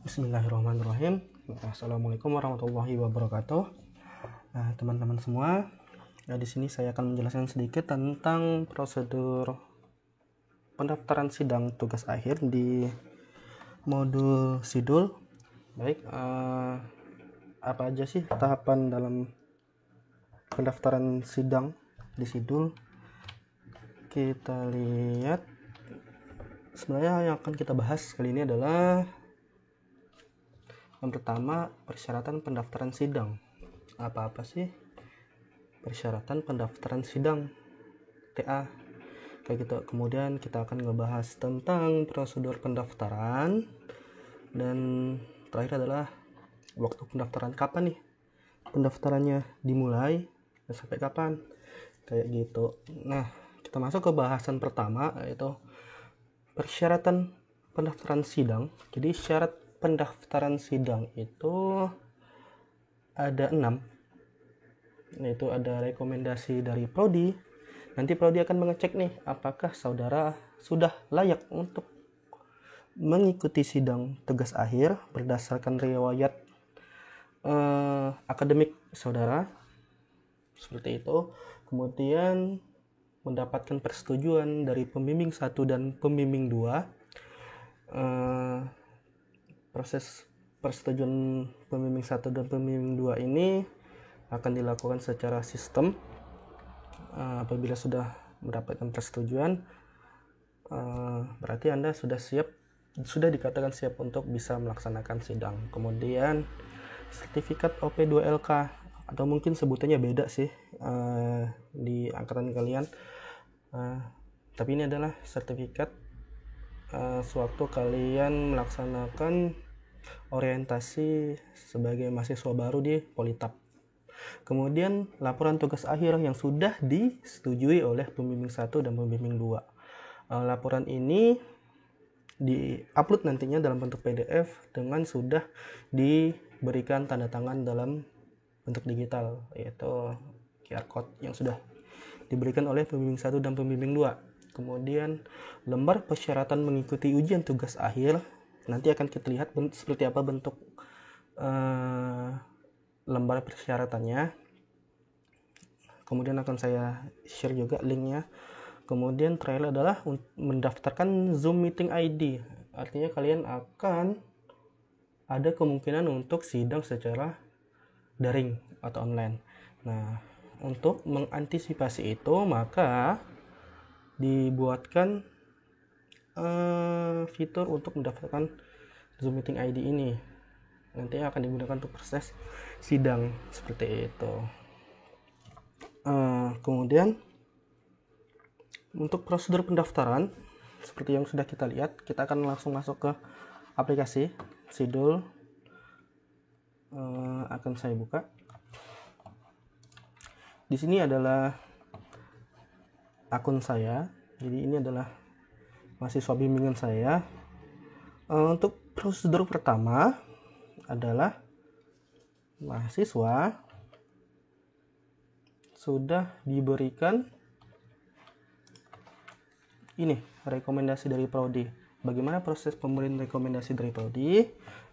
Bismillahirrahmanirrahim. Assalamualaikum warahmatullahi wabarakatuh. Nah, teman-teman semua, di sini saya akan menjelaskan sedikit tentang prosedur pendaftaran sidang tugas akhir di modul Sidul. Baik, apa aja sih tahapan dalam pendaftaran sidang di Sidul? Kita lihat. Sebenarnya yang akan kita bahas kali ini adalah yang pertama, persyaratan pendaftaran sidang. Apa-apa sih persyaratan pendaftaran sidang TA? Kayak gitu. Kemudian kita akan ngebahas tentang prosedur pendaftaran, dan terakhir adalah waktu pendaftaran. Kapan nih pendaftarannya dimulai dan sampai kapan, kayak gitu. Nah, kita masuk ke bahasan pertama, yaitu persyaratan pendaftaran sidang. Jadi syarat pendaftaran sidang itu ada 6, yaitu ada rekomendasi dari prodi. Nanti prodi akan mengecek nih apakah saudara sudah layak untuk mengikuti sidang tugas akhir berdasarkan riwayat akademik saudara, seperti itu. Kemudian mendapatkan persetujuan dari pembimbing 1 dan pembimbing 2. Proses persetujuan pembimbing 1 dan pembimbing 2 ini akan dilakukan secara sistem. Apabila sudah mendapatkan persetujuan, berarti Anda sudah dikatakan siap untuk bisa melaksanakan sidang. Kemudian sertifikat OP2LK, atau mungkin sebutannya beda sih di angkatan kalian, tapi ini adalah sertifikat sewaktu kalian melaksanakan orientasi sebagai mahasiswa baru di Politap. Kemudian laporan tugas akhir yang sudah disetujui oleh pembimbing 1 dan pembimbing 2. Laporan ini di-upload nantinya dalam bentuk PDF dengan sudah diberikan tanda tangan dalam bentuk digital, yaitu QR code yang sudah diberikan oleh pembimbing 1 dan pembimbing 2. Kemudian lembar persyaratan mengikuti ujian tugas akhir. Nanti akan kita lihat seperti apa bentuk lembar persyaratannya. Kemudian akan saya share juga linknya. Kemudian terakhir adalah mendaftarkan Zoom Meeting ID. Artinya kalian akan ada kemungkinan untuk sidang secara daring atau online. Nah, untuk mengantisipasi itu, maka dibuatkan fitur untuk mendaftarkan Zoom Meeting ID ini. Nanti akan digunakan untuk proses sidang, seperti itu. Kemudian untuk prosedur pendaftaran seperti yang sudah kita lihat, kita akan langsung masuk ke aplikasi Sidul. Akan saya buka. Di sini adalah akun saya. Jadi ini adalah mahasiswa bimbingan saya. Untuk prosedur pertama adalah mahasiswa sudah diberikan ini rekomendasi dari prodi. Bagaimana proses pemberian rekomendasi dari prodi?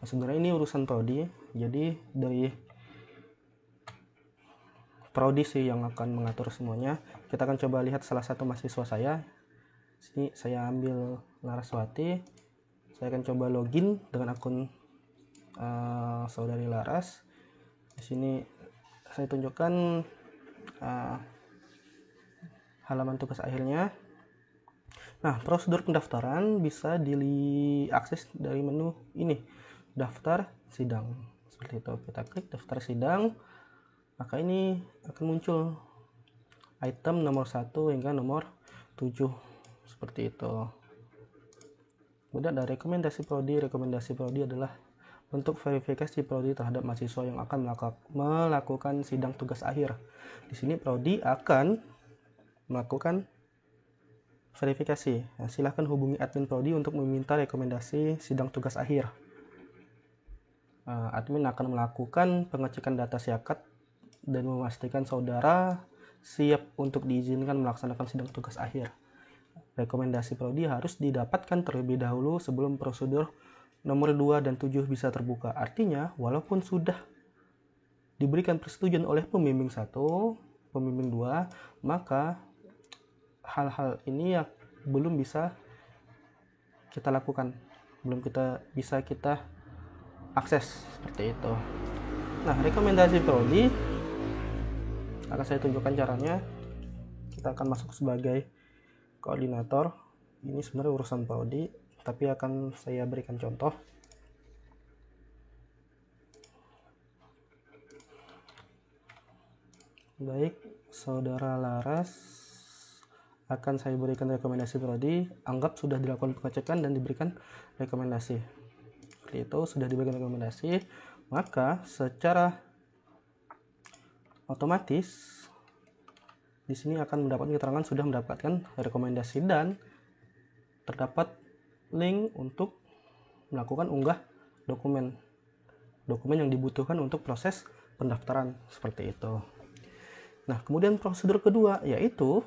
Nah, sebenarnya ini urusan prodi, jadi dari prodi sih yang akan mengatur semuanya. Kita akan coba lihat salah satu mahasiswa saya. Sini saya ambil Laraswati. Saya akan coba login dengan akun saudari Laras. Di sini saya tunjukkan halaman tugas akhirnya. Nah, prosedur pendaftaran bisa diakses dari menu ini, daftar sidang. Seperti itu. Kita klik daftar sidang, maka ini akan muncul item nomor 1 hingga nomor 7, seperti itu. Kemudian ada rekomendasi prodi. Rekomendasi prodi adalah bentuk verifikasi prodi terhadap mahasiswa yang akan melakukan sidang tugas akhir. Di sini prodi akan melakukan verifikasi. Nah, silahkan hubungi admin prodi untuk meminta rekomendasi sidang tugas akhir. Admin akan melakukan pengecekan data syakat dan memastikan saudara siap untuk diizinkan melaksanakan sidang tugas akhir. Rekomendasi prodi harus didapatkan terlebih dahulu sebelum prosedur nomor 2 dan 7 bisa terbuka. Artinya, walaupun sudah diberikan persetujuan oleh pembimbing 1, pembimbing 2, maka hal-hal ini yang belum bisa kita lakukan, belum bisa kita akses seperti itu. Nah, rekomendasi prodi akan saya tunjukkan caranya. Kita akan masuk sebagai koordinator. Ini sebenarnya urusan prodi, tapi akan saya berikan contoh. Baik, saudara Laras akan saya berikan rekomendasi prodi. Anggap sudah dilakukan pengecekan dan diberikan rekomendasi. Seperti itu, sudah diberikan rekomendasi, maka secara otomatis di sini akan mendapatkan keterangan sudah mendapatkan rekomendasi dan terdapat link untuk melakukan unggah dokumen yang dibutuhkan untuk proses pendaftaran seperti itu. Nah, kemudian prosedur kedua yaitu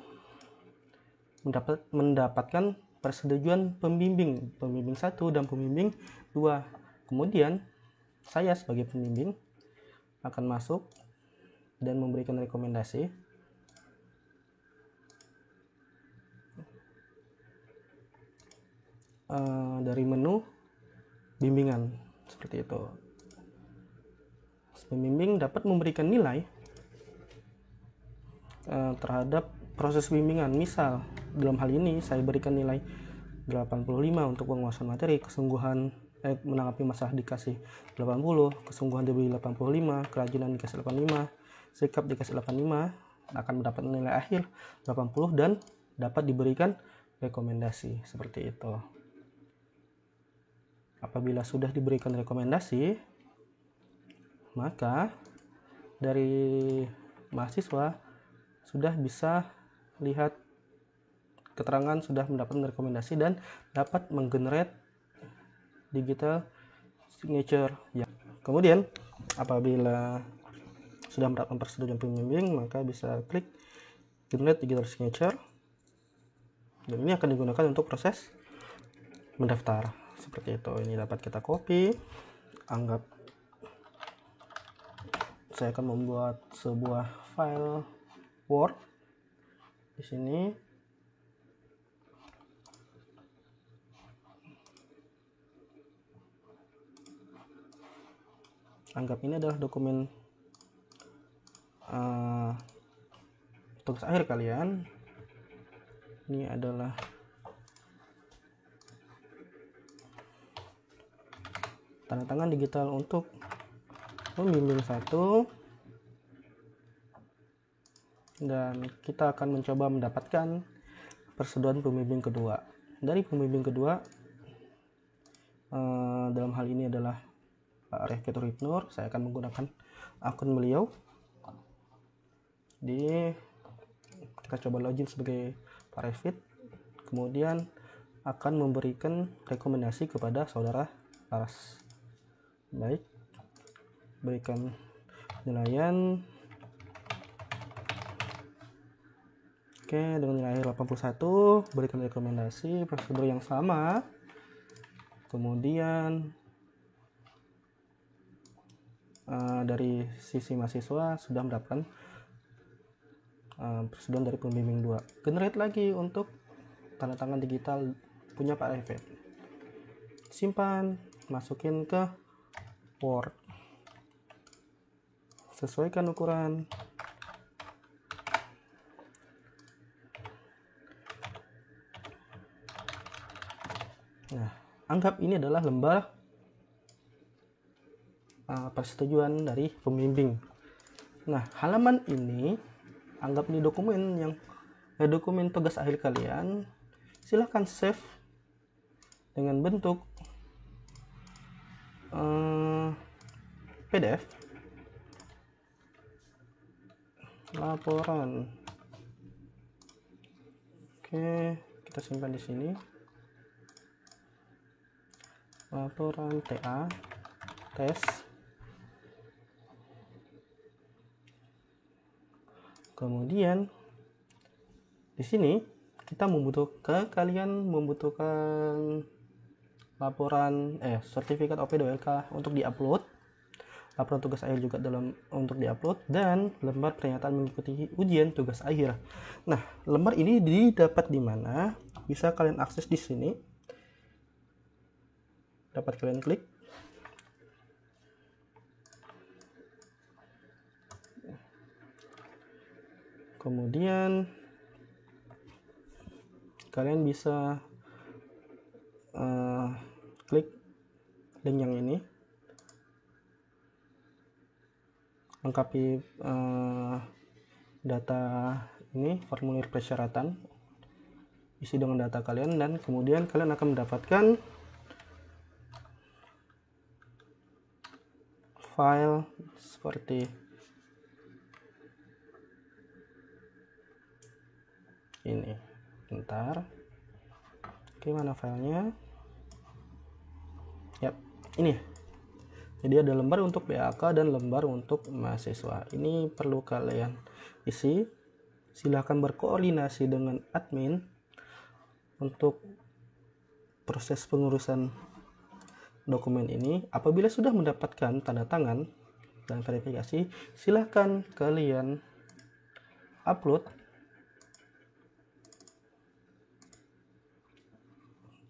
mendapatkan persetujuan pembimbing 1 dan pembimbing 2. Kemudian saya sebagai pembimbing akan masuk dan memberikan rekomendasi. Dari menu bimbingan seperti itu. Pembimbing dapat memberikan nilai terhadap proses bimbingan. Misal dalam hal ini saya berikan nilai 85 untuk penguasaan materi, kesungguhan menanggapi masalah dikasih 80, kesungguhan diberi 85, kerajinan dikasih 85, sikap dikasih 85, akan mendapat nilai akhir 80 dan dapat diberikan rekomendasi seperti itu. Apabila sudah diberikan rekomendasi, maka dari mahasiswa sudah bisa lihat keterangan sudah mendapatkan rekomendasi dan dapat menggenerate digital signature. Ya. Kemudian apabila sudah mendapatkan persetujuan pembimbing, maka bisa klik generate digital signature dan ini akan digunakan untuk proses mendaftar seperti itu. Ini dapat kita copy. Anggap saya akan membuat sebuah file Word di sini. Anggap ini adalah dokumen tugas akhir kalian. Ini adalah tanda tangan digital untuk pembimbing 1, dan kita akan mencoba mendapatkan persetujuan pembimbing kedua. Dari pembimbing kedua dalam hal ini adalah Pak Rifki Turipnur. Saya akan menggunakan akun beliau. Kita coba login sebagai Pak Rifki, kemudian akan memberikan rekomendasi kepada saudara Laras. Baik, berikan penilaian. Oke, dengan nilai 81, berikan rekomendasi, prosedur yang sama. Kemudian dari sisi mahasiswa sudah mendapatkan persetujuan dari pembimbing 2. Generate lagi untuk tanda tangan digital punya Pak Rifki. Simpan, masukin ke Word. Sesuaikan ukuran. Nah, anggap ini adalah lembar persetujuan dari pembimbing. Nah, halaman ini anggap ini dokumen tugas akhir kalian. Silahkan save dengan bentuk PDF laporan. Oke, kita simpan di sini. Laporan TA tes. Kemudian di sini kalian membutuhkan sertifikat OP2LK untuk diupload, laporan tugas akhir juga untuk diupload, dan lembar pernyataan mengikuti ujian tugas akhir. Nah, lembar ini didapat di mana? Bisa kalian akses di sini. Dapat kalian klik. Kemudian kalian bisa klik link yang ini, lengkapi data ini, formulir persyaratan, isi dengan data kalian, dan kemudian kalian akan mendapatkan file seperti ini. Bentar, gimana filenya? Yap, ini. Jadi ada lembar untuk BAK dan lembar untuk mahasiswa. Ini perlu kalian isi. Silahkan berkoordinasi dengan admin untuk proses pengurusan dokumen ini. Apabila sudah mendapatkan tanda tangan dan verifikasi, silahkan kalian upload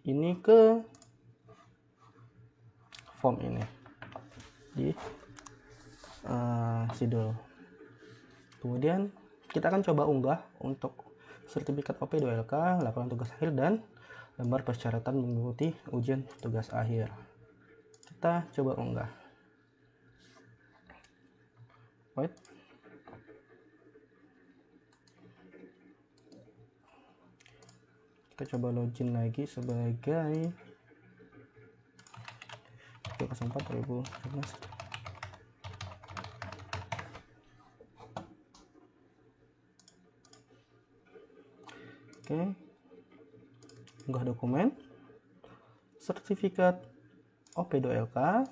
ini ke form ini di Sidul. Kemudian kita akan coba unggah untuk sertifikat OP2LK, laporan tugas akhir, dan lembar persyaratan mengikuti ujian tugas akhir. Kita coba unggah. Wait. Kita coba login lagi sebagai 04/2017. Oke, unggah dokumen sertifikat OP2LK,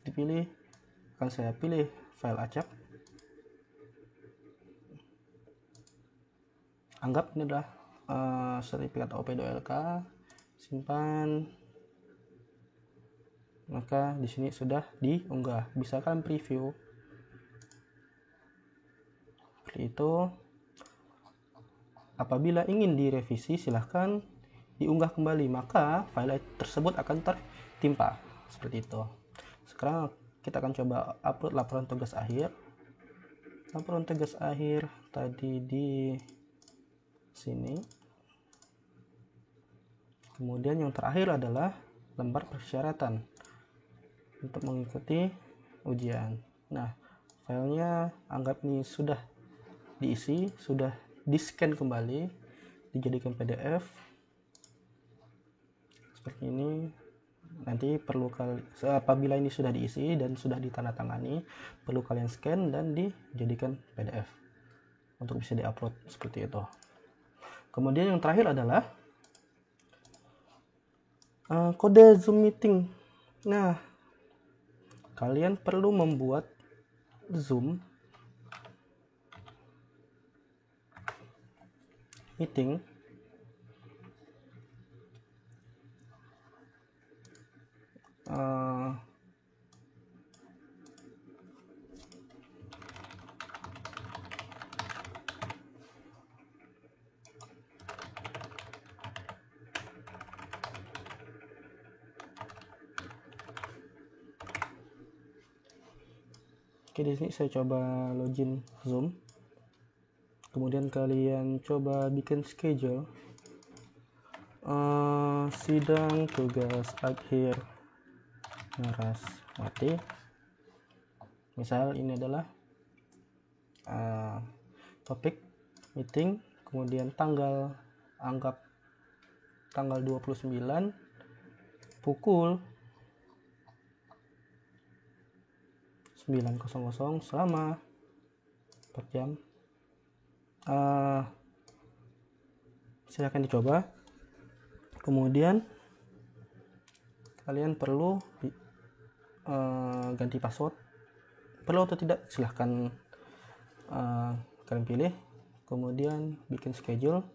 dipilih, akan saya pilih file acak. Anggap ini adalah sertifikat OP2LK, simpan. Maka di sini sudah diunggah, bisa kalian preview seperti itu. Apabila ingin direvisi, silahkan diunggah kembali, maka file tersebut akan tertimpa seperti itu. Sekarang kita akan coba upload laporan tugas akhir. Laporan tugas akhir tadi di sini. Kemudian yang terakhir adalah lembar persyaratan untuk mengikuti ujian. Nah, filenya anggap ini sudah diisi, sudah di-scan kembali, dijadikan PDF seperti ini. Nanti apabila ini sudah diisi dan sudah ditandatangani, perlu kalian scan dan dijadikan PDF untuk bisa diupload seperti itu. Kemudian yang terakhir adalah kode Zoom meeting. Nah, kalian perlu membuat Zoom meeting Oke, di sini saya coba login Zoom. Kemudian kalian coba bikin schedule sidang tugas akhir Naraswati. Misal ini adalah topik meeting, kemudian anggap tanggal 29 pukul 9.00 selama 4 jam. Silahkan dicoba. Kemudian kalian perlu ganti password. Perlu atau tidak silahkan kalian pilih. Kemudian bikin schedule.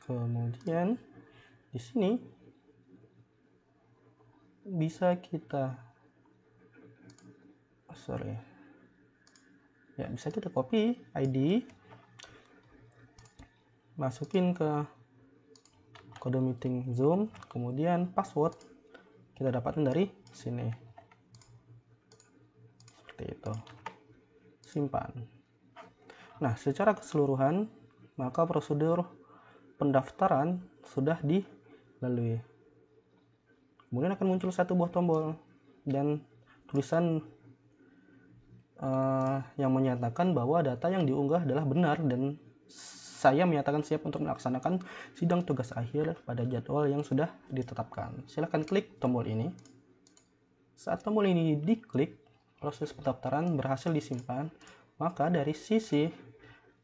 Kemudian di sini bisa kita bisa kita copy ID, masukin ke kode meeting Zoom, kemudian password kita dapatkan dari sini seperti itu, simpan. Nah, secara keseluruhan maka prosedur pendaftaran sudah dilalui. Kemudian akan muncul satu buah tombol dan tulisan yang menyatakan bahwa data yang diunggah adalah benar dan saya menyatakan siap untuk melaksanakan sidang tugas akhir pada jadwal yang sudah ditetapkan. Silahkan klik tombol ini. Saat tombol ini diklik, proses pendaftaran berhasil disimpan, maka dari sisi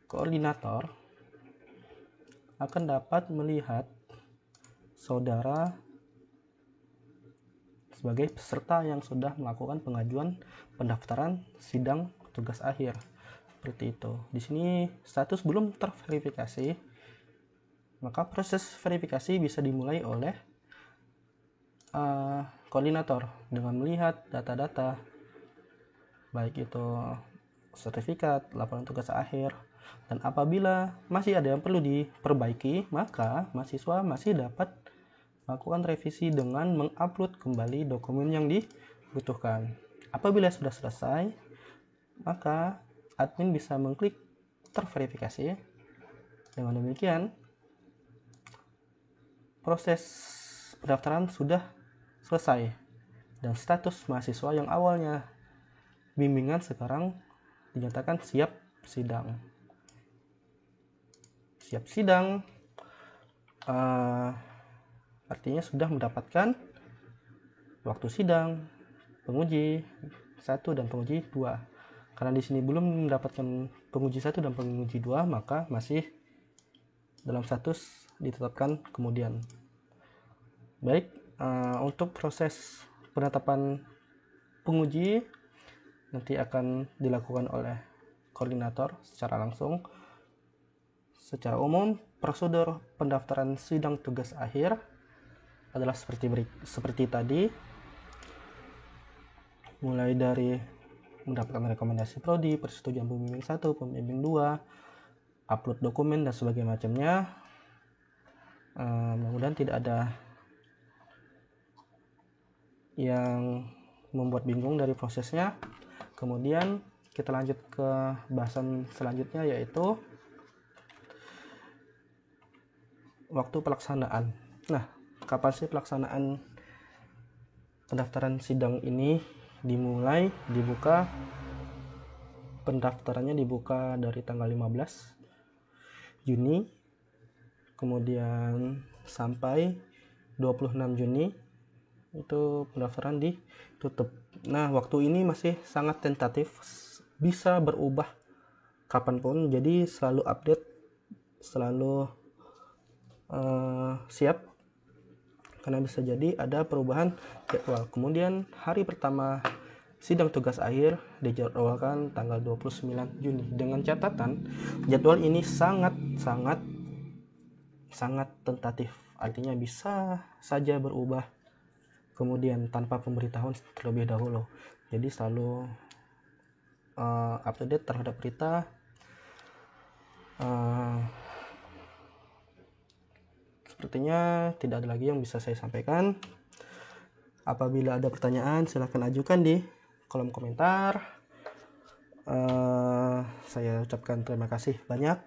koordinator akan dapat melihat saudara sebagai peserta yang sudah melakukan pengajuan pendaftaran sidang tugas akhir. Seperti itu. Di sini status belum terverifikasi, maka proses verifikasi bisa dimulai oleh koordinator dengan melihat data-data, baik itu sertifikat, laporan tugas akhir, dan apabila masih ada yang perlu diperbaiki, maka mahasiswa masih dapat melakukan revisi dengan mengupload kembali dokumen yang dibutuhkan. Apabila sudah selesai, maka admin bisa mengklik terverifikasi. Dengan demikian, proses pendaftaran sudah selesai dan status mahasiswa yang awalnya bimbingan sekarang dinyatakan siap sidang. Siap sidang artinya sudah mendapatkan waktu sidang penguji 1 dan penguji 2. Karena di sini belum mendapatkan penguji 1 dan penguji 2, maka masih dalam status ditetapkan kemudian. Baik, untuk proses penetapan penguji nanti akan dilakukan oleh koordinator secara langsung. Secara umum, prosedur pendaftaran sidang tugas akhir adalah seperti tadi, mulai dari mendapatkan rekomendasi prodi, persetujuan pembimbing 1, pembimbing 2, upload dokumen dan sebagainya macamnya. Mudah-mudahan tidak ada yang membuat bingung dari prosesnya. Kemudian kita lanjut ke bahasan selanjutnya, yaitu waktu pelaksanaan. Nah, kapan sih pelaksanaan pendaftaran sidang ini dimulai? Pendaftarannya dibuka dari tanggal 15 Juni, kemudian sampai 26 Juni itu pendaftaran ditutup. Nah, waktu ini masih sangat tentatif, bisa berubah kapanpun, jadi selalu update, selalu siap, karena bisa jadi ada perubahan jadwal. Kemudian hari pertama sidang tugas akhir dijadwalkan tanggal 29 Juni. Dengan catatan jadwal ini sangat tentatif, artinya bisa saja berubah kemudian tanpa pemberitahuan terlebih dahulu. Jadi selalu up to date terhadap berita. Sepertinya tidak ada lagi yang bisa saya sampaikan. Apabila ada pertanyaan, silahkan ajukan di kolom komentar. Saya ucapkan terima kasih banyak.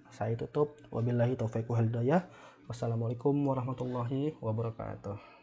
Saya tutup. Wabillahi taufiq wal hidayah. Wassalamualaikum warahmatullahi wabarakatuh.